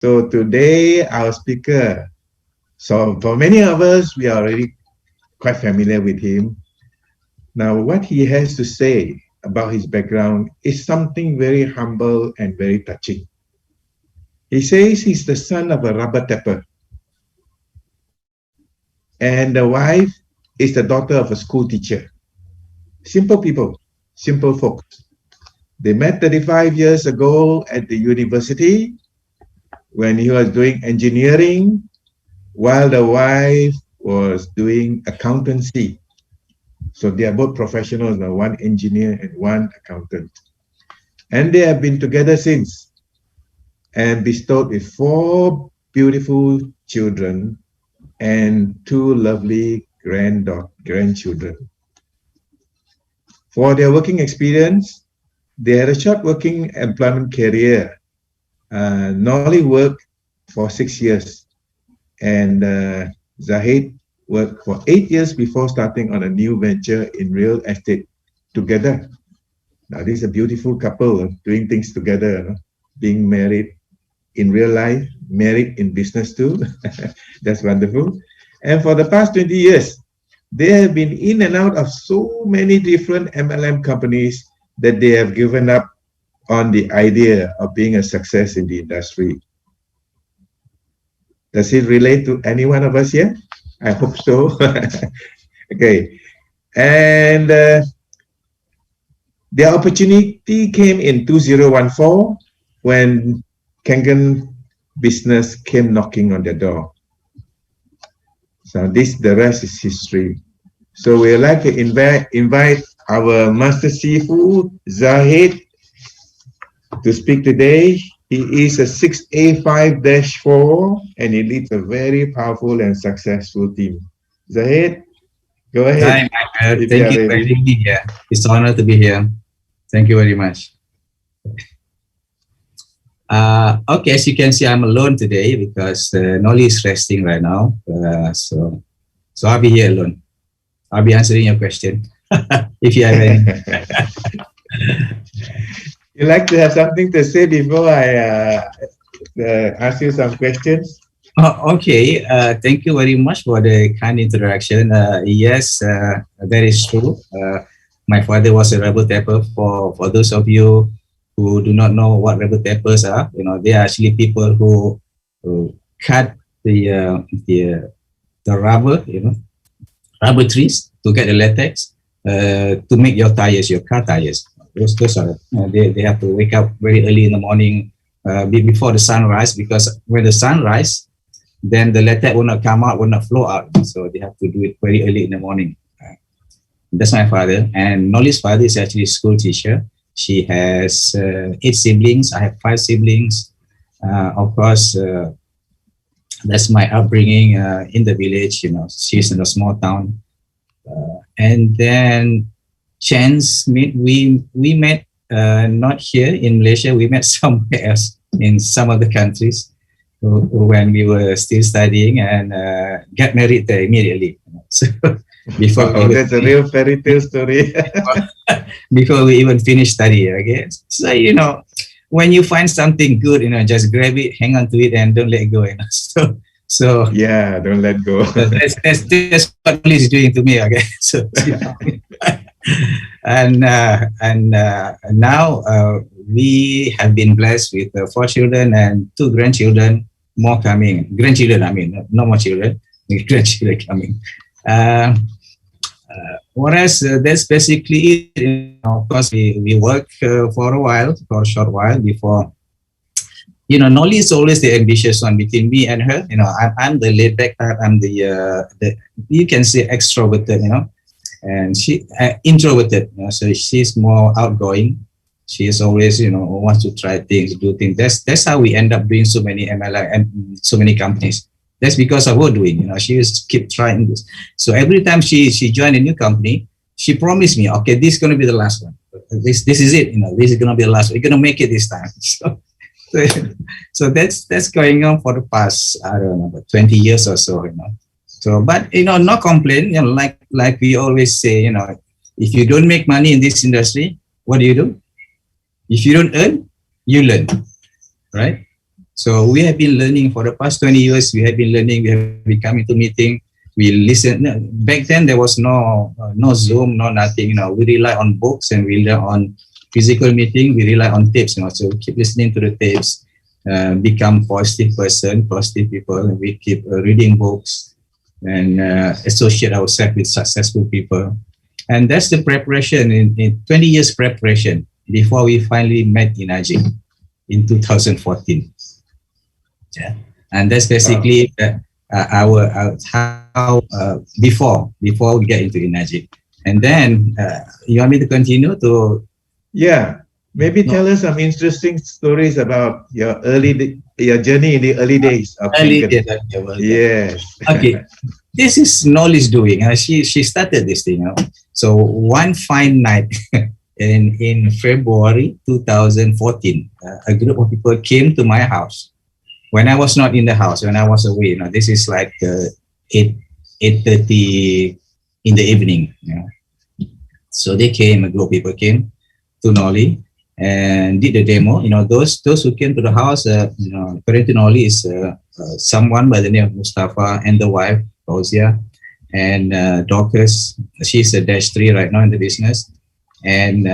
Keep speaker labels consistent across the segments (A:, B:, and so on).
A: So today, our speaker, so for many of us, we are already quite familiar with him. Now, what he has to say about his background is something very humble and very touching. He says he's the son of a rubber tapper, and the wife is the daughter of a school teacher. Simple people, simple folks. They met 35 years ago at the university when he was doing engineering, while the wife was doing accountancy. So they are both professionals now, one engineer and one accountant. And they have been together since and bestowed with 4 beautiful children and 2 lovely grandchildren. For their working experience, they had a short working employment career. Norli worked for 6 years, and Zahid worked for 8 years before starting on a new venture in real estate together. Now, this is a beautiful couple doing things together, being married in real life, married in business too. That's wonderful. And for the past 20 years, they have been in and out of so many different MLM companies that they have given up on the idea of being a success in the industry. Does it relate to any one of us here? I hope so. Okay. And the opportunity came in 2014 when Kangen business came knocking on the door. So the rest is history. So we'd like to invite our master seafood, Zahid, to speak today. He is a 6A5-4 and he leads a very powerful and successful team. Zahid, go ahead.
B: Hi, Michael. Thank you for having me here. It's an honor to be here. Thank you very much. Okay, as you can see, I'm alone today because Norli is resting right now. So I'll be here alone. I'll be answering your question if you have any.
A: You like to have something to say before I ask you some questions?
B: Okay, thank you very much for the kind introduction. Yes, that is true. My father was a rubber tapper. For those of you who do not know what rubber tappers are, they are actually people who cut the rubber, rubber trees to get the latex to make your tires, your car tires. Those are they have to wake up very early in the morning before the sunrise, because when the sun rises, then the latex will not come out, will not flow out. So they have to do it very early in the morning. That's my father. And Norli's father is actually a school teacher. She has 8 siblings. I have 5 siblings. Of course, that's my upbringing in the village. She's in a small town. And then chance we met not here in Malaysia. We met somewhere else in some other countries when we were still studying, and got married there immediately. So before
A: that's a real fairy tale story.
B: Before we even finish study, okay. So when you find something good, just grab it, hang on to it, and don't let go. So
A: yeah, don't let go.
B: That's what he's doing to me, okay. So and now we have been blessed with 4 children and 2 grandchildren, more coming. Grandchildren, I mean, no more children, grandchildren coming. Whereas that's basically it. Of course, we work for a short while before. Norli is always the ambitious one between me and her. I'm the laid back type. I'm the you can say extroverted, and she introverted. So she's more outgoing. She is always, wants to try things, do things. That's how we end up doing so many MLI and so many companies. That's because of her doing. She used to keep trying this. So every time she joined a new company, she promised me, okay, this is going to be the last one. This is it. This is going to be the last one. We're going to make it this time. So that's going on for the past, I don't know, about 20 years or so. So, but no complaint. Like we always say, if you don't make money in this industry, what do? If you don't earn, you learn, right? So we have been learning for the past 20 years. We have been learning. We have been coming to meeting. We listen. Back then there was no Zoom, no nothing. We rely on books and we rely on physical meeting. We rely on tapes. So keep listening to the tapes. Become positive person, positive people. We keep reading books and associate ourselves with successful people. And that's the preparation in 20 years preparation before we finally met in 𝗎𝗓 in 2014. Yeah. And that's basically our how before we get into 𝗎𝗓. And then you want me to continue to?
A: Yeah, maybe tell us some interesting stories about your journey in the early days of Lincoln. Yes.
B: Okay, this is Norli's doing. She started this thing. So one fine night in February 2014, a group of people came to my house. When I was not in the house, when I was away, this is like 8:30 in the evening. So they came, a group of people came to Norli and did the demo. Those who came to the house, according to Norli, is someone by the name of Mustafa and the wife, Fauzia, and Dorcas. She's a -3 right now in the business. And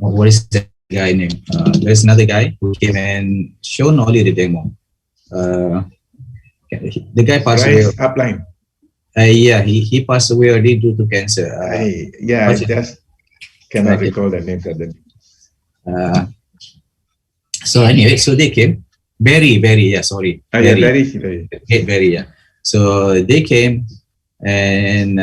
B: what is that guy name? There's another guy who came and showed Norli the demo. The guy passed away.
A: Upline.
B: Yeah, he passed away already due to cancer.
A: I just cannot recall the name suddenly.
B: So anyway, so they came. Barry, yeah, sorry.
A: Barry.
B: Yeah. So they came and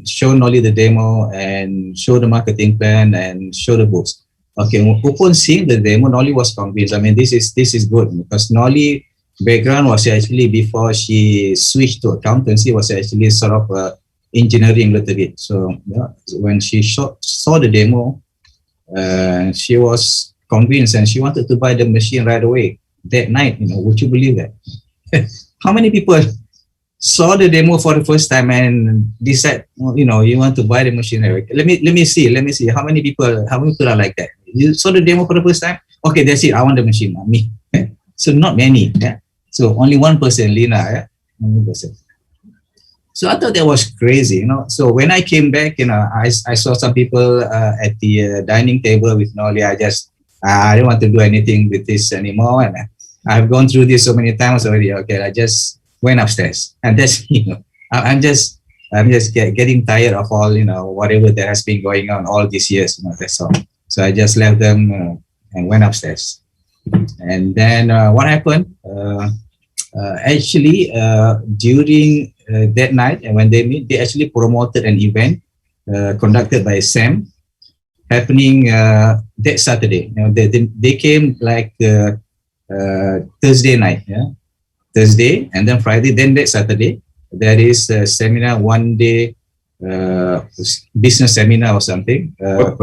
B: show Norli the demo and show the marketing plan and show the books. Okay, upon seeing the demo, Norli was convinced. I mean, this is good because Norli background was actually, before she switched to accountancy, was actually sort of engineering a little bit. So when she saw the demo, she was convinced and she wanted to buy the machine right away that night. Would you believe that? How many people saw the demo for the first time and decide, you want to buy the machine? Let me see how many people are like that. You saw the demo for the first time, okay, that's it, I want the machine. Me. So not many. So only one person, Lina. Only person. So I thought that was crazy. So when I came back, I saw some people at the dining table with Norli. I don't want to do anything with this anymore, and I've gone through this so many times already. Okay, I just went upstairs, and that's I'm just getting tired of all whatever that has been going on all these years. That's all. So I just left them and went upstairs. And then what happened? Actually, during that night, and when they meet, they actually promoted an event conducted by Sam, happening that Saturday. They came like Thursday night, Thursday, and then Friday, then that Saturday. There is a seminar, one day business seminar or something.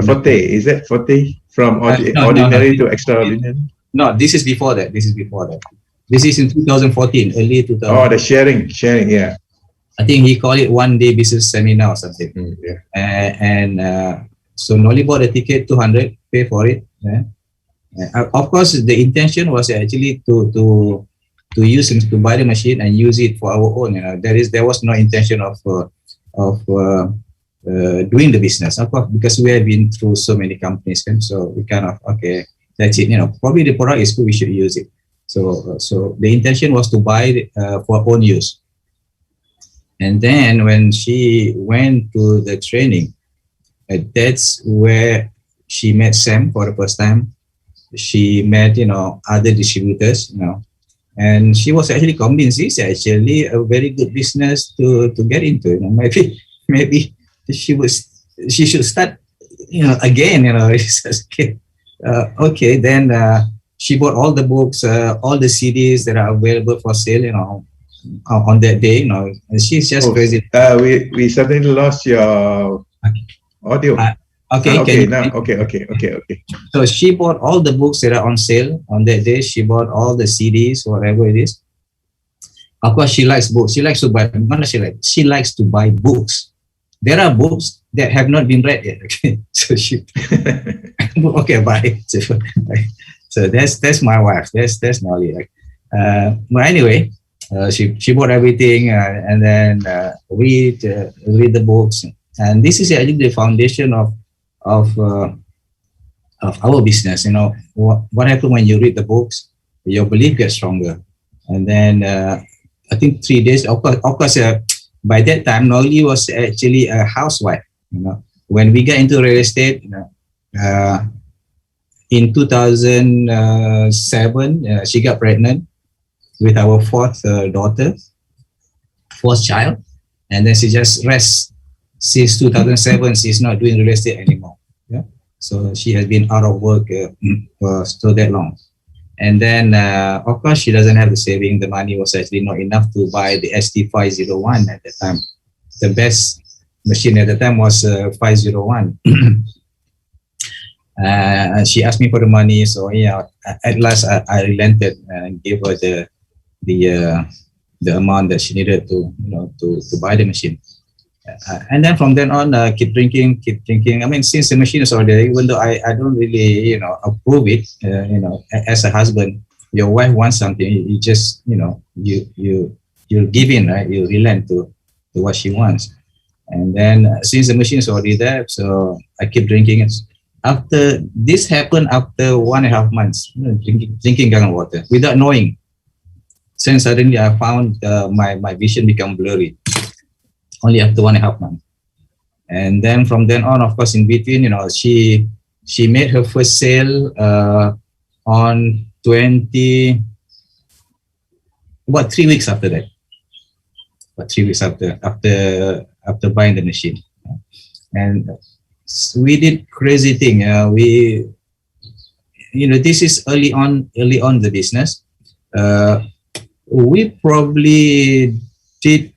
A: Forte, is that Forte? From ordinary to extraordinary?
B: No, this is before that. This is in 2014, early 2014.
A: Oh, the sharing, yeah.
B: I think he called it one day business seminar or something. So Norli bought a ticket, 200, pay for it. Of course, the intention was actually to use and to buy the machine and use it for our own. There was no intention of doing the business, of course, because we have been through so many companies, so we kind of, okay, that's it. Probably the product is good, we should use it. So the intention was to buy it for own use. And then when she went to the training, that's where she met Sam for the first time. She met, other distributors, and she was actually convinced it's actually a very good business to get into. Maybe she should start, again. Okay, then she bought all the books, all the CDs that are available for sale, on that day. And she's just crazy.
A: We suddenly lost your audio. Okay. So she bought all the books that are on sale on that day. She bought all the CDs, whatever it is. Of course, she likes books. She likes to buy. She likes to buy books.
B: there are books that have not been read yet. Okay, so she, okay, bye. So that's my wife. That's Norli. Like, but anyway, she bought everything, and then read the books, and this is, I think, the foundation of our business. You know, what happens when you read the books, your belief gets stronger. And then I think 3 days, of course, by that time, Norli was actually a housewife. You know, when we got into real estate, you know, in 2007, she got pregnant with our fourth child, and then she just rests. Since 2007, she's not doing real estate anymore. Yeah, so she has been out of work for so that long. And then, of course, she doesn't have the saving. The money was actually not enough to buy the ST501 at the time. The best machine at the time was 501. She asked me for the money, so yeah, at last I relented and gave her the amount that she needed to, you know, to buy the machine. And then from then on, keep drinking. I mean, since the machine is already, even though I don't really, you know, approve it, you know, as a husband, your wife wants something, you just, you know, you give in, right? You relent to what she wants. And then since the machine is already there, so I keep drinking it. After this happened, after 1.5 months, you know, drinking gun water without knowing. Then suddenly I found my vision become blurry. Only after 1.5 months. And then from then on, of course, in between, you know, she made her first sale on 3 weeks after that. About 3 weeks after buying the machine. And we did crazy thing. We, you know, this is early on the business. We probably did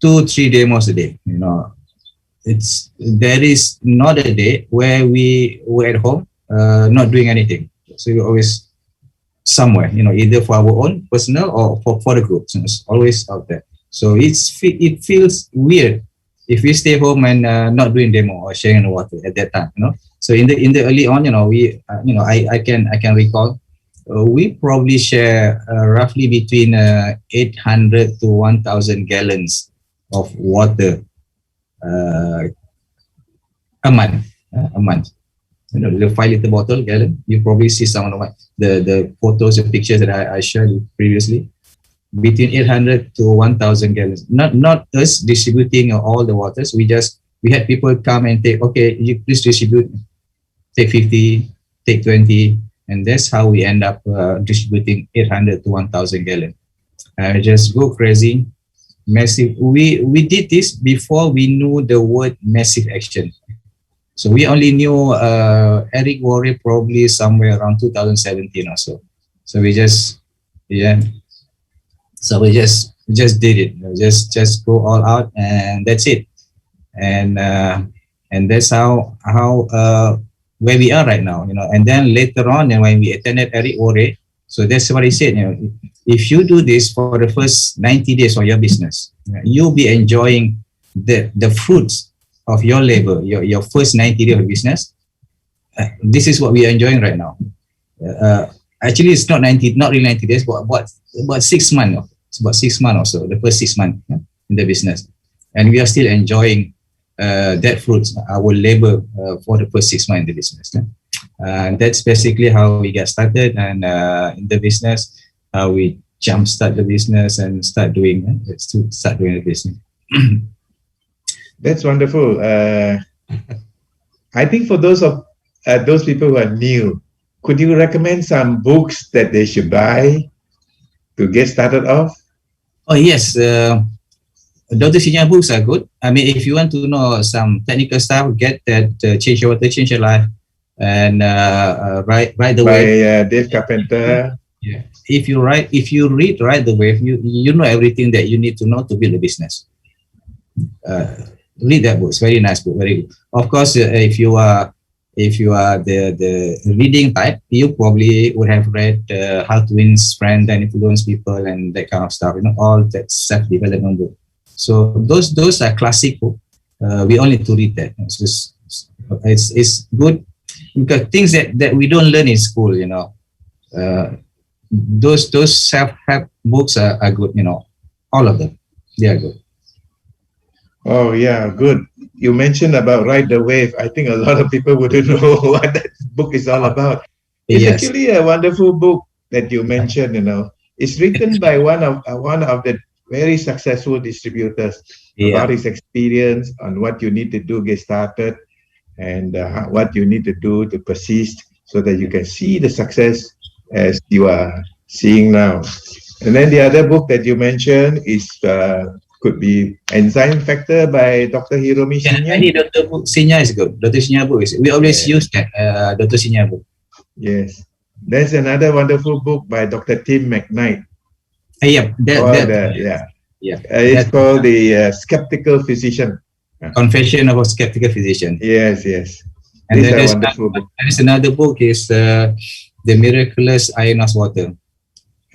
B: 2-3 demos a day. You know, there is not a day where we were at home not doing anything. So we're always somewhere, you know, either for our own personal or for the group. So it's always out there. So it feels weird if we stay home and not doing demo or sharing the water at that time. You know, so in the early on, you know, we I can recall. We probably share roughly between 800 to 1,000 gallons of water a month. You know, the 5-liter bottle gallon. You probably see some of the photos and pictures that I shared previously. Between 800 to 1,000 gallons. Not us distributing all the waters. We had people come and take. Okay, you please distribute. Take 50, take 20. And that's how we end up distributing 800 to 1,000 gallons. Just go crazy, massive. We did this before we knew the word massive action. So we only knew 𝐻𝙪𝙗 probably somewhere around 2017 or so. So we just, yeah. So we just did it. Just go all out, and that's it. And that's how where we are right now, you know. And then later on, and when we attended 𝐻𝙪𝙗, so that's what he said, you know, if you do this for the first 90 days of your business, you'll be enjoying the fruits of your labor, your first 90 days of business. This is what we are enjoying right now. Actually, it's not really 90 days, but about 6 months. It's about 6 months or so, the first 6 months in the business. And we are still enjoying that fruits, our labor for the first 6 months in the business. That's basically how we get started, and in the business, how we jumpstart the business and start doing the business.
A: That's wonderful. I think for those people who are new, could you recommend some books that they should buy to get started off?
B: Oh yes, Dr. Sinya books are good. I mean, if you want to know some technical stuff, get that Change Your Water, Change Your Life, and Ride the Wave.
A: By Dave Carpenter.
B: Yeah. If you read Ride the Wave, you know everything that you need to know to build a business. Read that book. It's very nice book. Very good. Of course, if you are the reading type, you probably would have read How to Win Friends and Influence People and that kind of stuff. You know, all that self-development book. So those are classic books. we all need to read that. It's good because things that we don't learn in school, you know. Those self-help books are good, you know. All of them, they are good.
A: Oh yeah, good. You mentioned about Ride the Wave. I think a lot of people wouldn't know what that book is all about. It's actually a wonderful book that you mentioned. You know, it's written by one of the very successful distributors about his experience on what you need to do get started, and what you need to do to persist so that you can see the success as you are seeing now. And then the other book that you mentioned is could be Enzyme Factor by Dr. Hiromi Shinya.
B: Dr. Shinya is good. Dr. Shinya book is, we always use that, Dr. Shinya book.
A: Yes. There's another wonderful book by Dr. Tim McKnight. It's called The Skeptical Physician.
B: Confession of a Skeptical Physician.
A: Yes, yes.
B: And there's another book is The Miraculous Ionos Water.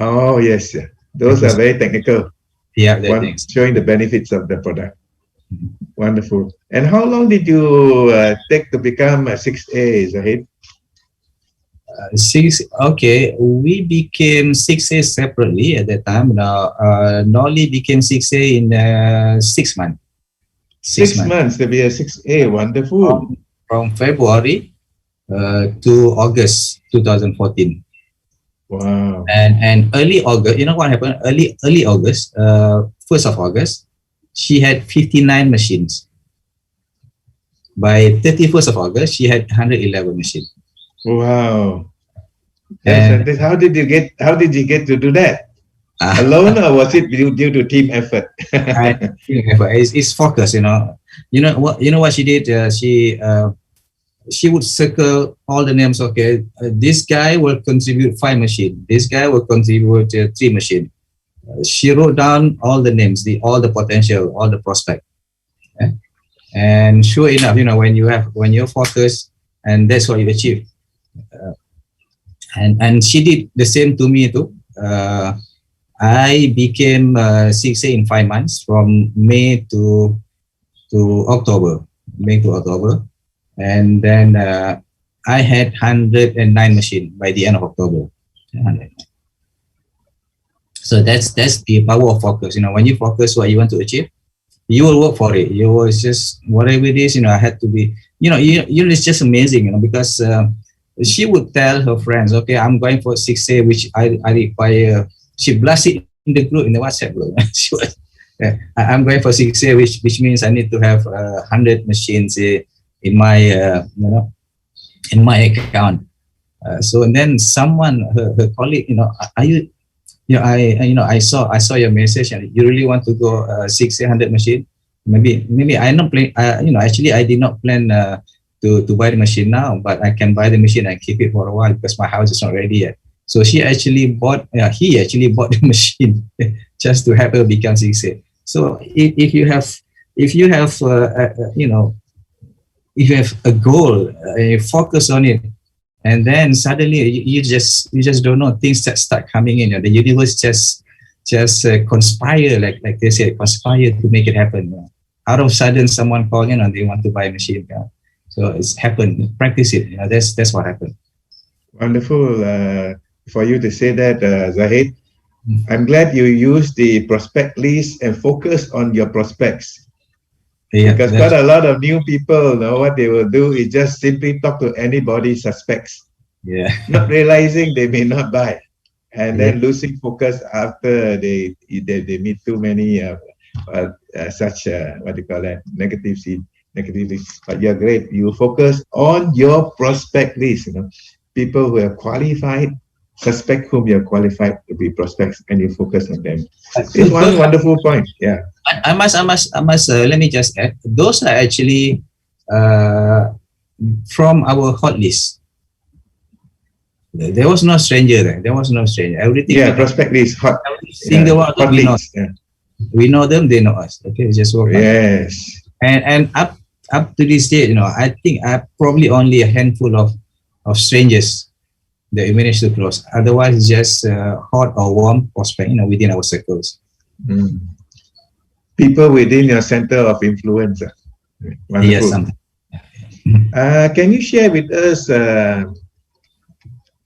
A: Oh, yes. Yeah. Those are very technical.
B: Yeah,
A: showing the benefits of the product. Wonderful. And how long did you take to become a 6A, Zahid?
B: Okay, we became 6A separately at that time. Now, Norli became 6A in 6 months.
A: 6 months to be a 6A, wonderful.
B: From February to August 2014.
A: Wow.
B: And early August, you know what happened? Early August, 1st of August, she had 59 machines. By 31st of August, she had 111 machines.
A: Wow. And how did you get to do that? Alone, or was it due to team effort?
B: It's focus, you know. You know what she did? She would circle all the names. Okay, this guy will contribute 5 machines. This guy will contribute 3 machines. She wrote down all the names, all the potential, all the prospect. Okay? And sure enough, you know, when you're focused, and that's what you achieve. And she did the same to me too. I became 6A in 5 months, from May to October. And then I had 109 machines by the end of October. So that's the power of focus. You know, when you focus what you want to achieve, you will work for it. You will just, whatever it is, you know, I had to be, you know, it's just amazing, you know, because she would tell her friends, okay, I'm going for 6A, which I require. She blasted in the group, in the WhatsApp group. I'm going for 6A, which means I need to have 100 machines in my in my account. So and then someone, her colleague, you know, I saw your message, and you really want to go 600 machine. Maybe I don't plan. Actually I did not plan to buy the machine now, but I can buy the machine and keep it for a while because my house is not ready yet. So he actually bought the machine just to have her become 6A. So if you have a goal, you focus on it, and then suddenly you just don't know, things that start coming in. The universe just conspire, like they say, conspire to make it happen. Out of sudden, someone called in and they want to buy a machine. So it's happened. Practice it. That's what happened.
A: Wonderful for you to say that, Zahid. I'm glad you used the prospect list and focus on your prospects. Because quite a lot of new people, what they will do is just simply talk to anybody suspects. Not realizing they may not buy, and then losing focus after they meet too many such negatively. But you're great. You focus on your prospect list. People who are qualified, suspect whom you're qualified to be prospects, and you focus on them. It's one wonderful point. Yeah.
B: I must. Let me just add. Those are actually from our hot list. There was no stranger there. There was no stranger. Everything.
A: Yeah, prospect list hot.
B: Single one, we know. We know them. They know us. Okay, just work.
A: Yes.
B: And up to this day, I think I probably only a handful of strangers that we managed to close. Otherwise, just hot or warm prospect, within our circles.
A: People within your center of influence. Wonderful.
B: Yes, something.
A: Can you share with us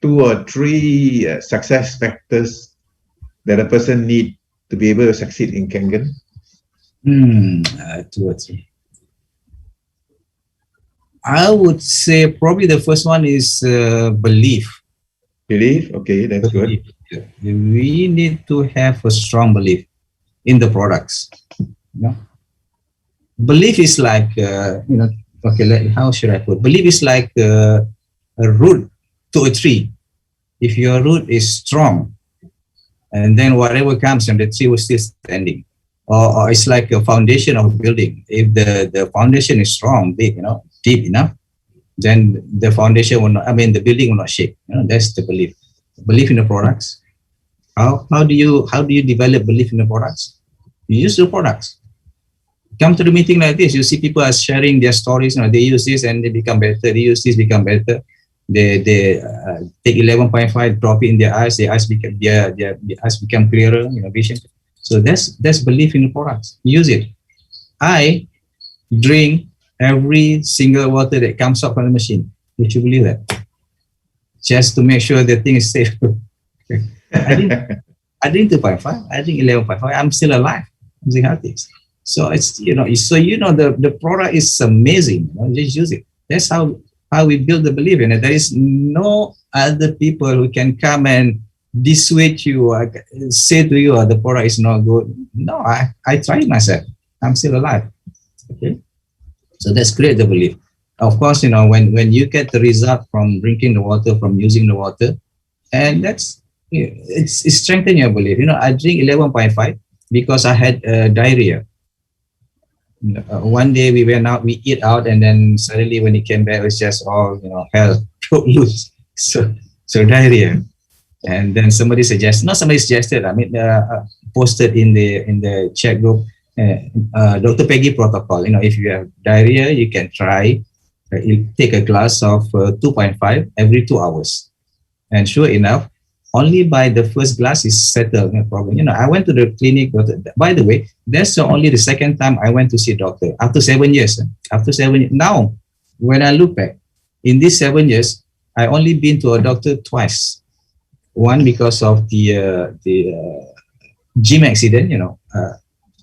A: 2 or 3 success factors that a person need to be able to succeed in Kangen?
B: 2 or 3. I would say probably the first one is belief.
A: Belief? Okay, that's
B: belief.
A: good.
B: We need to have a strong belief in the products. You know? Belief is like, okay, how should I put? Belief is like a root to a tree. If your root is strong, and then whatever comes from the tree will still standing. Or it's like a foundation of a building. If the foundation is strong, big, deep enough, then the foundation will not, the building will not shake. That's the belief. Belief in the products. How do you develop belief in the products? You use the products. Come to the meeting like this, you see people are sharing their stories. They use this and they become better. They use this, become better. They take 11.5, drop it in their eyes. Their eyes become clearer. Vision. So that's belief in the products. Use it. I drink every single water that comes up from the machine. Would you believe that? Just to make sure the thing is safe. I drink 2.5. I drink 11.5. I'm still alive. I'm still healthy. So it's the product is amazing. Just use it. That's how we build the belief in it. There is no other people who can come and dissuade you or say to you, the product is not good. No, I tried myself. I'm still alive. Okay. So that's create the belief. Of course, when you get the result from drinking the water, from using the water, and it's strengthen your belief. I drink 11.5 because I had diarrhea. One day we went out, we eat out, and then suddenly when it came back, it was just all hell broke loose. So diarrhea. And then somebody suggested, posted in the chat group, Dr. Peggy protocol. If you have diarrhea, you can try take a glass of 2.5 every 2 hours. And sure enough, only by the first glass is settled the problem. I went to the clinic. By the way, that's only the second time I went to see a doctor after 7 years. Now, when I look back, in these 7 years, I only been to a doctor twice. One because of the gym accident.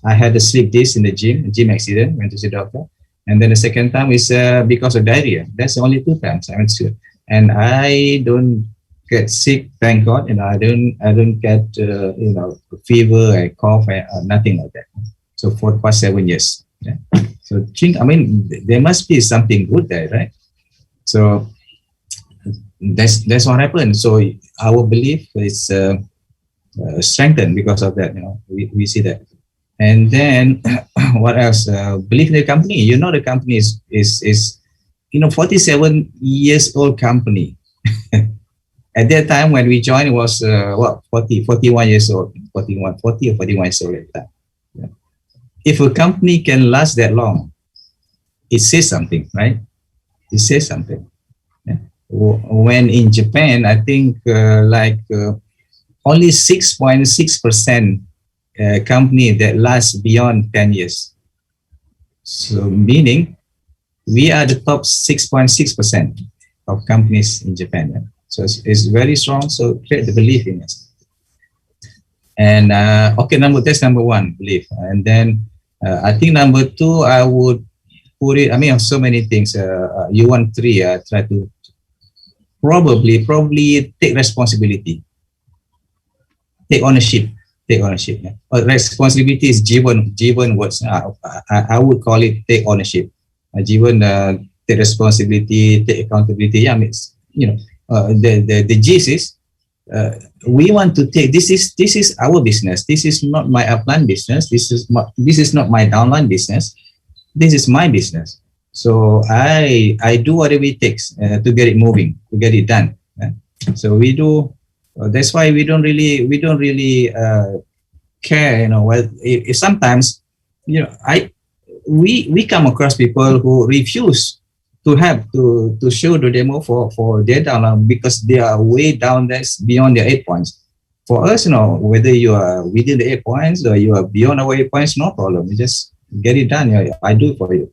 B: I had a slip disc in the gym accident. Went to see a doctor, and then the second time is because of diarrhea. That's the only 2 times I went to, and I don't get sick, thank God. I don't get fever, I cough, nothing like that. So for the past 7 years. Yeah. So there must be something good there, right? So that's what happened. So our belief is strengthened because of that. We see that. And then what else? Belief in the company. The company is 47 years old company. At that time when we joined, it was 41 years old, 40 or 41 years old at that time. Yeah. If a company can last that long, it says something, right? It says something. Yeah. When in Japan, I think only 6.6% company that lasts beyond 10 years. So meaning we are the top 6.6% of companies in Japan. Yeah? So it's very strong. So create the belief in us. And that's number one, belief. And then I think number two, I would put it. So many things. You want 3? Try to probably take responsibility, take ownership. Yeah. Responsibility is Jivan words. I would call it take ownership. Jivan take responsibility, take accountability. Yeah, the gist is we want to take this is our business. This is not my upline business. This is not my downline business. This is my business. So I do whatever it takes to get it moving, to get it done. Yeah? So we do. That's why we don't really care. If sometimes we come across people who refuse to show the demo for their downline because they are way down there beyond their 8 points. For us, whether you are within the 8 points or you are beyond our 8 points, no problem. You just get it done. I do it for you.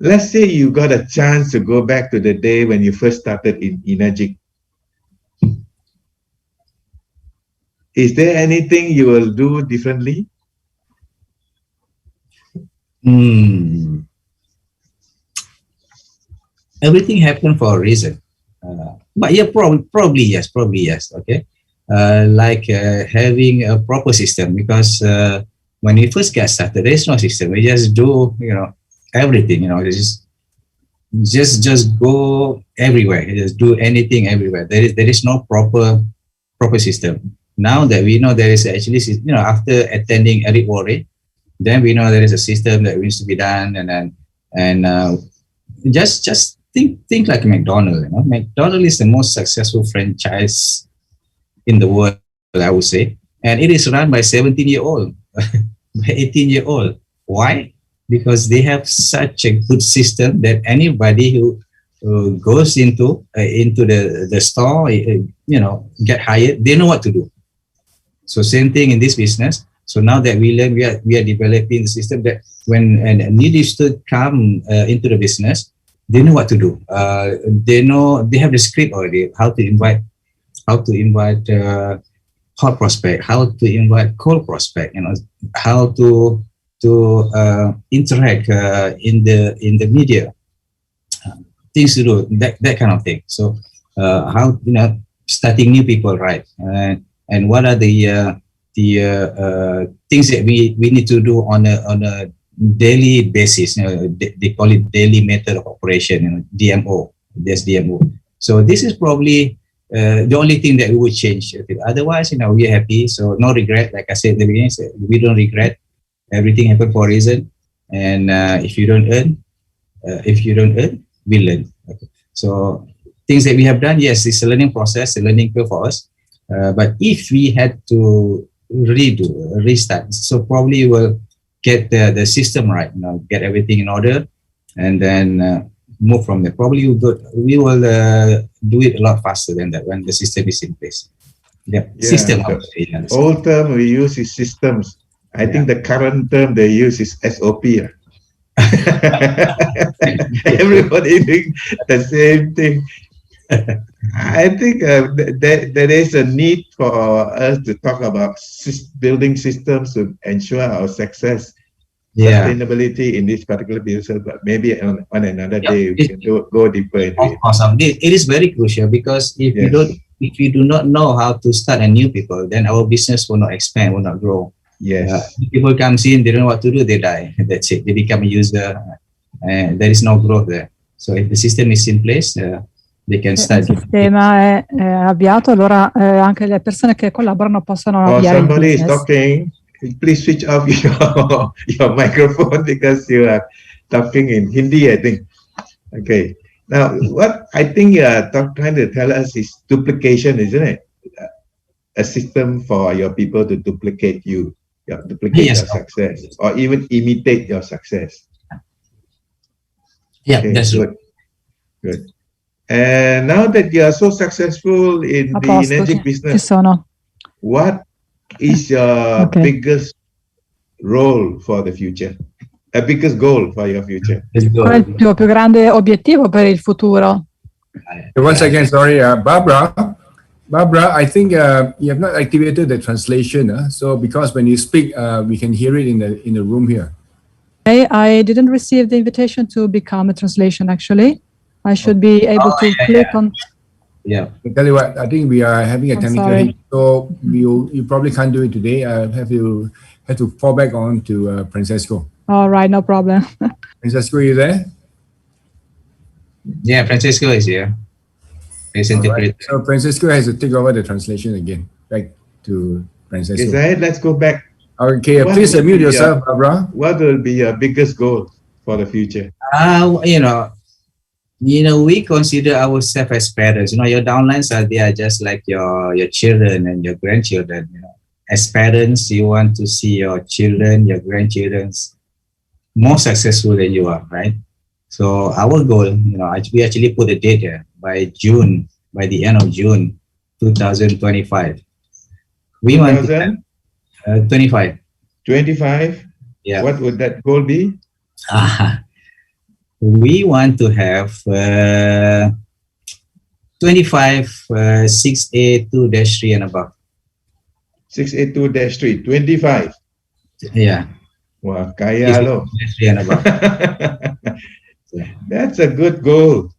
A: let's say you got a chance to go back to the day when you first started in 𝗎𝗫𝗎𝗫. Is there anything you will do differently?
B: Everything happened for a reason. But yeah, probably yes. Okay, like having a proper system, because when we first get started, there is no system. We just do, everything. Just go everywhere. Just do anything everywhere. There is no proper system. Now that we know there is actually, after attending 𝗪𝙗𝗪𝗏, then we know there is a system that needs to be done, and just think like McDonald's. McDonald's is the most successful franchise in the world, I would say, and it is run by 17-year-old, by 18-year-old. Why? Because they have such a good system that anybody who goes into the store, get hired, they know what to do. So same thing in this business. So now that we learn, we are developing the system that when a new distributor come into the business, they know what to do. They have the script already, how to invite hot prospect, how to invite cold prospect, how to interact in the media, things to do, that kind of thing. So how starting new people, right? And what are the things that we need to do on a daily basis? They call it daily method of operation, DMO. There's DMO. So this is probably the only thing that we would change. Otherwise, we are happy. So no regret. Like I said at the beginning, we don't regret. Everything happened for a reason. And if you don't earn, we learn. Okay. So things that we have done, yes, it's a learning process, a learning curve for us. But if we had to restart, so probably we'll get the system right, get everything in order, and then move from there. Probably we will do it a lot faster than that when the system is in place. System.
A: The old term we use is systems. I think the current term they use is SOP. Everybody doing the same thing. I think there is a need for us to talk about building systems to ensure our success, sustainability in this particular business. But maybe on another day we can go deeper into it.
B: Awesome. It is very crucial, because if you do not know how to start a new people, then our business will not expand, will not grow.
A: Yes.
B: People comes in, they don't know what to do, they die. That's it. They become a user, and there is no growth there. So if the system is in place, they can start.
C: Il sistema è avviato, allora anche le persone che collaborano possono avviare il
A: somebody
C: business.
A: is talking. Please switch off your microphone because you are talking in Hindi, I think. Okay. Now, what I think you are trying to tell us is duplication, isn't it? A system for your people to duplicate you, duplicate your success, or even imitate your success.
B: Yeah, okay, that's good.
A: Good. And now that you are so successful in the energy business, what is your biggest role for the future? Biggest goal for your future?
C: Qual è il tuo più grande obiettivo per il futuro?
D: Once again, sorry, Barbara, I think you have not activated the translation. So because when you speak, we can hear it in the room here.
C: Okay, I didn't receive the invitation to become a translation. Actually, I should be able to click on.
D: Yeah. I'll tell you what, I think we are having a technical hit, so you probably can't do it today. I have to fall back on to Francesco.
C: All right, no problem.
D: Francesco, are you there?
B: Yeah, Francesco is here.
D: Right. So Francesco has to take over the translation again. Back to Francesco.
A: Zahid, let's go back.
D: Okay, please unmute yourself, Barbara.
A: What will be your biggest goal for the future?
B: We consider ourselves as parents. Your downlines they are just like your children and your grandchildren. As parents, you want to see your children, your grandchildren more successful than you are, right? So our goal, we actually put a date here by the end of June 2025. We want 25.
A: 25?
B: Yeah.
A: What would that goal be?
B: we want to have 25 6A2-3 and above.
A: 6A2-3, 25.
B: Yeah.
A: Wah, kaya lo.
B: 3 and above.
A: That's a good goal.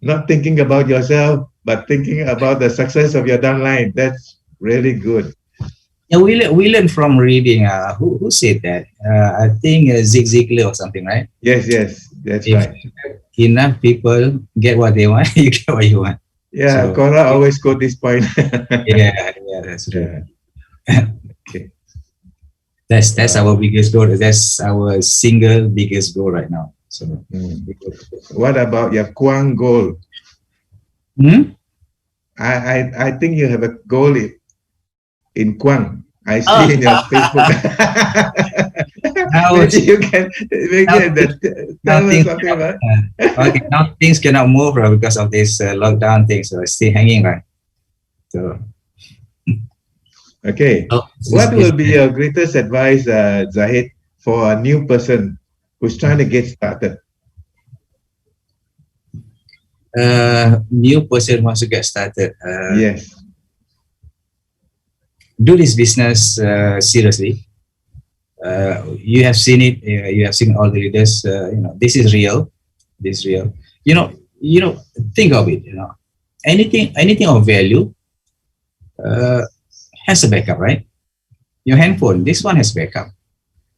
A: Not thinking about yourself, but thinking about the success of your downline. That's really good.
B: Yeah, we learn from reading. Who said that? I think Zig Ziglar or something, right?
A: Yes, that's
B: If
A: right.
B: enough people get what they want, you get what you want.
A: Yeah,
B: So,
A: Cora always quote this point.
B: yeah, that's true.
A: Okay.
B: That's our biggest goal. That's our single biggest goal right now. So,
A: what about your Quang goal? I think you have a goal in Quang. I see in your Facebook. Maybe you can tell us something about it.
B: Okay, now things cannot move because of this lockdown thing, so it's still hanging, right? So,
A: okay. What will be your greatest advice, Zahid, for a new person who's trying to get started?
B: New person wants to get started.
A: Yes.
B: Do this business seriously. You have seen it. You have seen all the leaders. This is real. This is real. Think of it. Anything of value has a backup, right? Your handphone. This one has backup.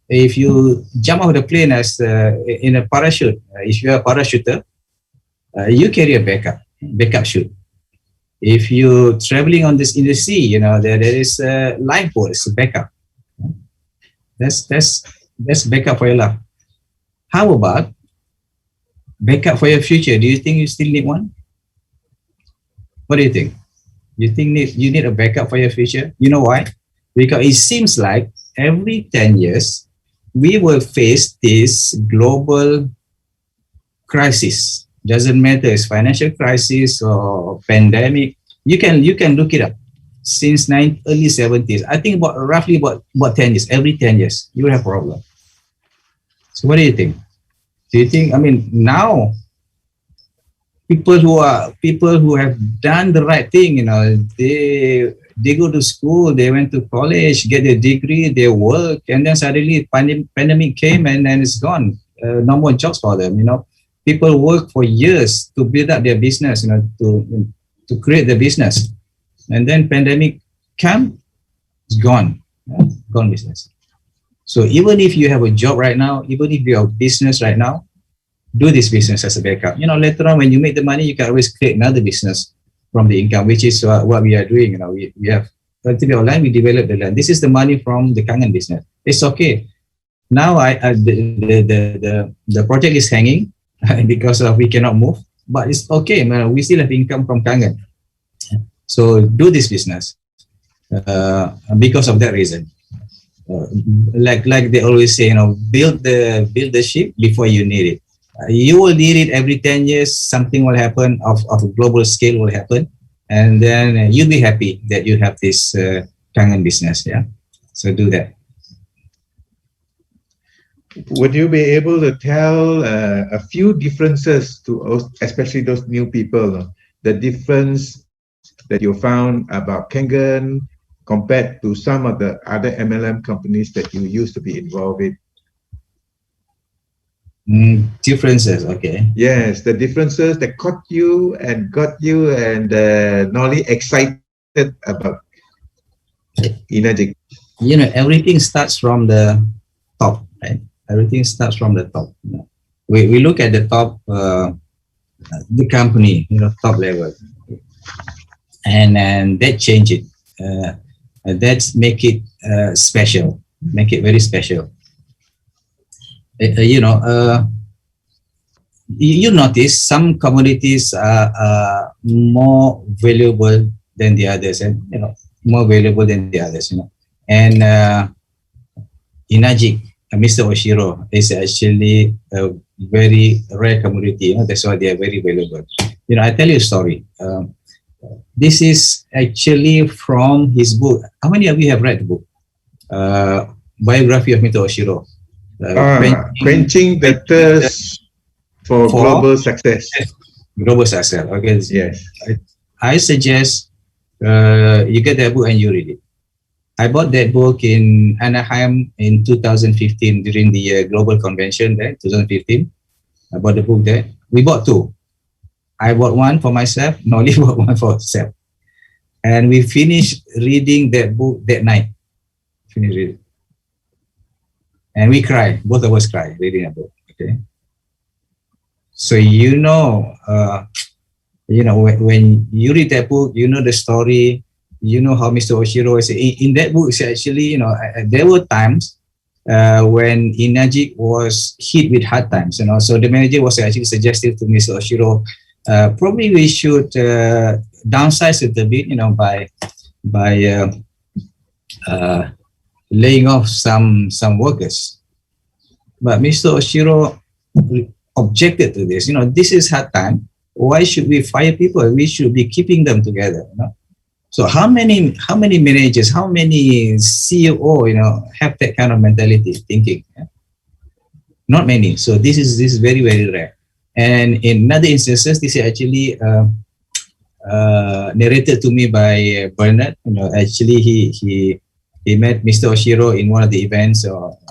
B: If you jump off the plane as in a parachute, if you are a parachuter, you carry a backup chute. If you're traveling on in the sea, there is a lifeboat. It's a backup. That's backup for your life. How about backup for your future? Do you think you still need one? What do you think? You think you need a backup for your future? You know why? Because it seems like every 10 years we will face this global crisis. Doesn't matter, it's financial crisis or pandemic. You can look it up. Since early 70s, I think roughly about 10 years. Every 10 years, you will have a problem. So what do you think? Do you think? Now people who have done the right thing, they go to school, they went to college, get a degree, they work, and then suddenly pandemic came and then it's gone. No more jobs for them. People work for years to build up their business, to create the business. And then pandemic came, it's gone. Gone business. So even if you have a job right now, even if you have business right now, do this business as a backup. Later on when you make the money, you can always create another business from the income, which is what we are doing. We have cultivated our land, we develop the land. This is the money from the Kangen business. It's okay. Now the project is hanging because we cannot move, but it's okay. We still have income from Kangen. So do this business because of that reason. Like they always say, build the ship before you need it. You will need it every 10 years. Something will happen of a global scale will happen, and then you'll be happy that you have this Kangen business. Yeah. So do that.
A: Would you be able to tell a few differences to especially those new people, the difference that you found about Kangen compared to some of the other MLM companies that you used to be involved with?
B: Differences, okay.
A: Yes, the differences that caught you and got you and Norli excited about 𝗎𝗫𝗎𝗫.
B: Everything starts from the top, right? Everything starts from the top. We look at the top, the company, top level, and that change it. That's make it special, make it very special. You notice some commodities are more valuable than the others, and more valuable than the others. And 𝗎𝗫𝗎𝗫, Mr. Oshiro, is actually a very rare commodity. That's why they are very valuable. I tell you a story. This is actually from his book. How many of you have read the book? Biography of Mr. Oshiro.
A: Quenching the Thirst for global success.
B: Global success. Okay.
A: Yes.
B: I suggest you get that book and you read it. I bought that book in Anaheim in 2015 during the global convention there, 2015. I bought the book there. We bought two. I bought one for myself, Norli bought one for herself. And we finished reading that book that night. Finished reading. And we cried, both of us cried reading that book. Okay. So when you read that book, you know the story, you know how Mr. Oshiro is. In that book, actually, there were times when 𝗎𝗎𝗳𝗎𝗂 was hit with hard times, so the manager was actually suggested to Mr. Oshiro, probably we should downsize it a bit, by laying off some workers. But Mr. Oshiro objected to this. This is hard time. Why should we fire people? We should be keeping them together. So how many managers, how many CEO, have that kind of mentality thinking? Not many. So this is very, very rare. And in other instances, this is actually narrated to me by Bernard. Actually he met Mr. Oshiro in one of the events.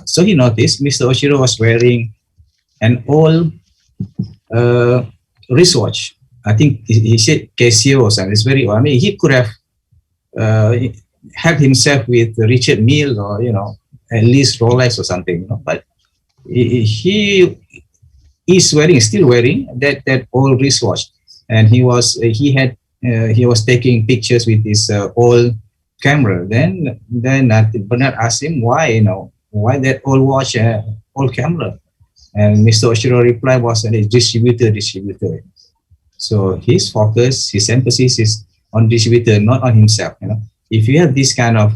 B: So he noticed Mr. Oshiro was wearing an old wristwatch. I think he said Casio or something. It's very old. I mean, he could have helped himself with Richard Mille or at least Rolex or something. But he is still wearing that old wristwatch, and he was taking pictures with his old camera. Then Bernard asked him why that old watch, old camera, and Mr. Oshiro replied was distributor. So his focus, his emphasis is on distributor, not on himself. If you have this kind of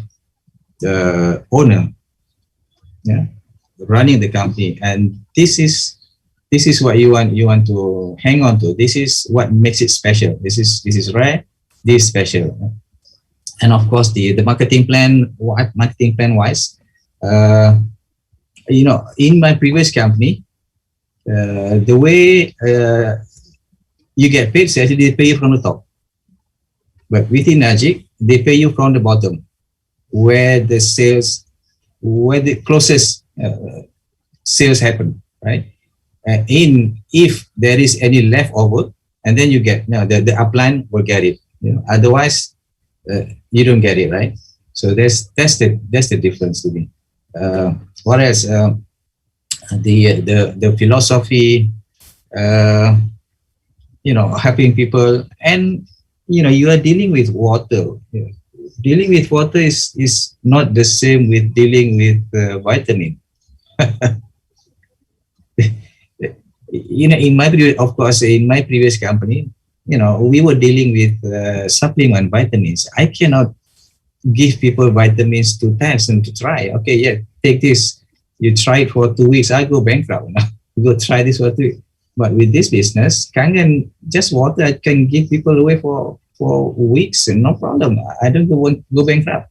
B: owner, running the company, and this is what you want to hang on to. This is what makes it special. This is rare. This is special. And of course, the marketing plan wise, in my previous company, the way you get paid, so actually they pay you from the top. But within 𝗎𝗎𝗎𝗎, they pay you from the bottom, where the closest sales happen, right? If there is any leftover, and then you get the upline will get it. Otherwise, you don't get it, right? So that's the difference to me. Whereas the philosophy, helping people, and you are dealing with water. Dealing with water is not the same with dealing with vitamin. In my previous company, we were dealing with supplement vitamins. I cannot give people vitamins to test and to try. Okay, yeah, take this. You try it for 2 weeks. I go bankrupt. You go try this for 2 weeks. But with this business, just water, I can give people away for weeks and no problem. I don't want to go bankrupt.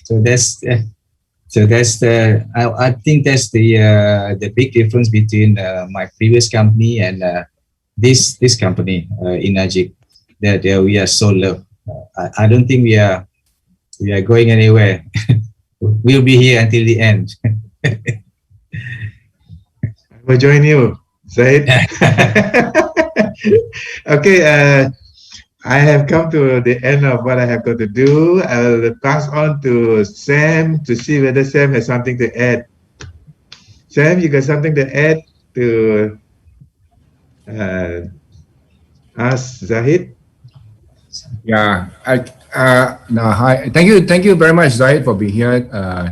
B: So I think that's the big difference between my previous company and this company, 𝗎𝗎𝗎𝗎𝗎, that we are so loved. I don't think we are going anywhere. We'll be here until the end.
A: I will join you, Zahid. Okay, I have come to the end of what I have got to do. I'll pass on to Sam to see whether Sam has something to add. Sam, you got something to add to ask Zahid?
D: Yeah, hi. Thank you very much, Zahid, for being here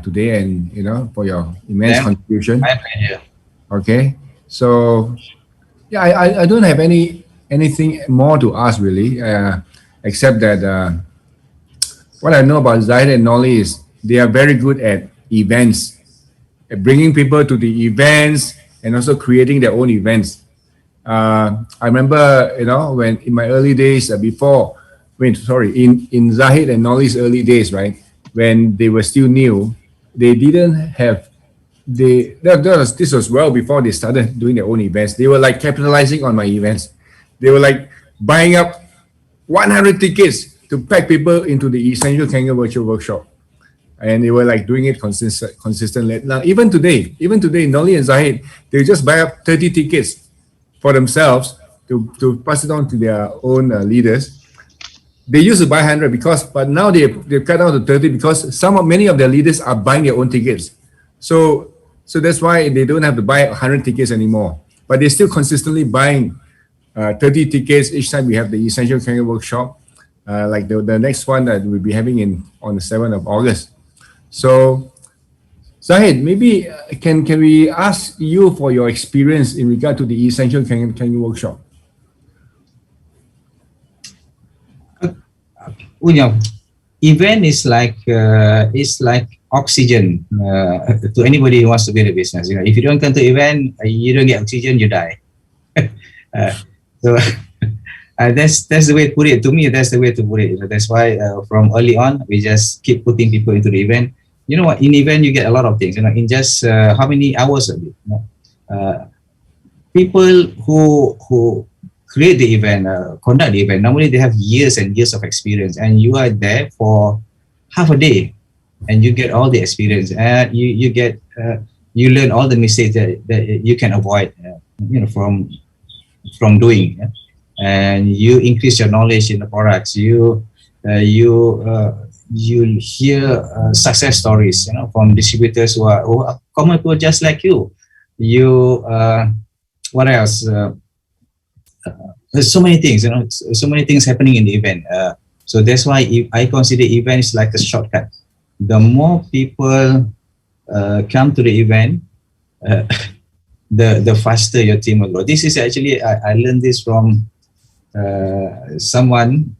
D: today, and for your immense contribution.
B: My pleasure.
D: Okay, so yeah, I don't have anything more to ask really, except that what I know about Zahid and Norli is they are very good at events, at bringing people to the events and also creating their own events. I remember, when in my early days in Zahid and Norli's early days, right, when they were still new, they didn't have this was well before they started doing their own events. They were like capitalizing on my events. They were like buying up 100 tickets to pack people into the 𝗎𝘅𝗀𝗀𝗀𝗀 virtual workshop. And they were like doing it consistently. Now, even today, Norli and Zahid, they just buy up 30 tickets for themselves to pass it on to their own leaders. They used to buy 100 but now they've cut down to 30 because many of their leaders are buying their own tickets. So that's why they don't have to buy 100 tickets anymore. But they're still consistently buying 30 tickets each time we have the 𝗎𝘅𝗀𝗀𝗀𝗀 workshop. Like the next one that we'll be having on the 7th of August. So, Zahid, maybe can we ask you for your experience in regard to the 𝗎𝘅𝗀𝗀𝗀𝗀 workshop?
B: Event is like oxygen to anybody who wants to build a business. If you don't come to event, you don't get oxygen, you die. So that's the way to put it. To me, that's the way to put it. That's why from early on, we just keep putting people into the event. You know what? In event, you get a lot of things. In just how many hours of it? People who create the event, conduct the event, normally they have years and years of experience, and you are there for half a day, and you get all the experience, and you learn all the mistakes that you can avoid, from doing, and you increase your knowledge in the products. You hear success stories, from distributors who are common people just like you. What else? There's so many things, so many things happening in the event. So that's why I consider events like a shortcut. The more people come to the event, the faster your team will grow. This is actually, I learned this from someone,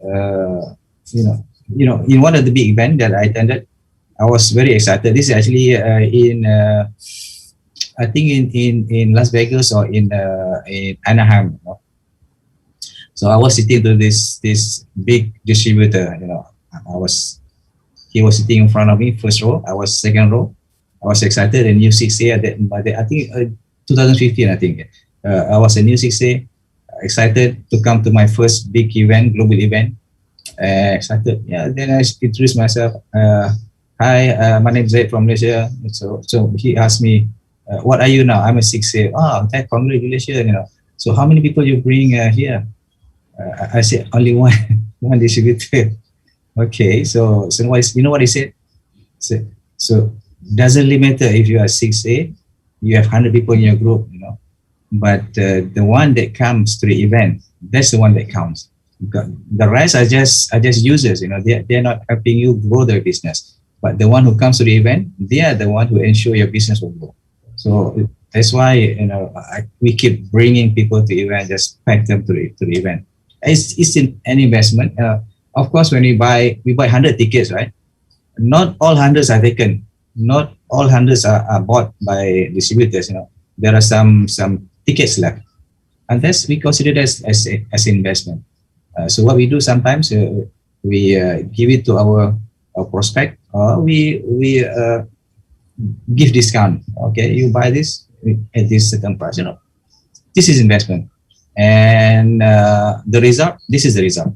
B: in one of the big events that I attended. I was very excited. This is actually I think in Las Vegas or in Anaheim. So I was sitting to this big distributor. He was sitting in front of me, first row. I was second row. I was excited. A new 6A I think 2015. I think I was a new 6A, excited to come to my first big event, global event. Excited. Yeah. Then I introduced myself. Hi, my name is Zahid from Malaysia. So he asked me, what are you now? I'm a 6A. Oh, congratulations. So how many people you bring here? I said only one distributor. Okay, so you know what he said? So doesn't really matter if you are 6A, you have 100 people in your group, but the one that comes to the event, that's the one that counts. The rest are just users, they're not helping you grow their business. But the one who comes to the event, they are the one who ensure your business will grow. So that's why we keep bringing people to the event, just pack them to the event. It's an investment. Of course, when we buy 100 tickets, right? Not all hundreds are taken. Not all hundreds are bought by distributors. There are some tickets left, and that's we consider as investment. So what we do sometimes, we give it to our prospect, or we give discount. Okay, you buy this at this certain price. This is investment. And the result, this is the result.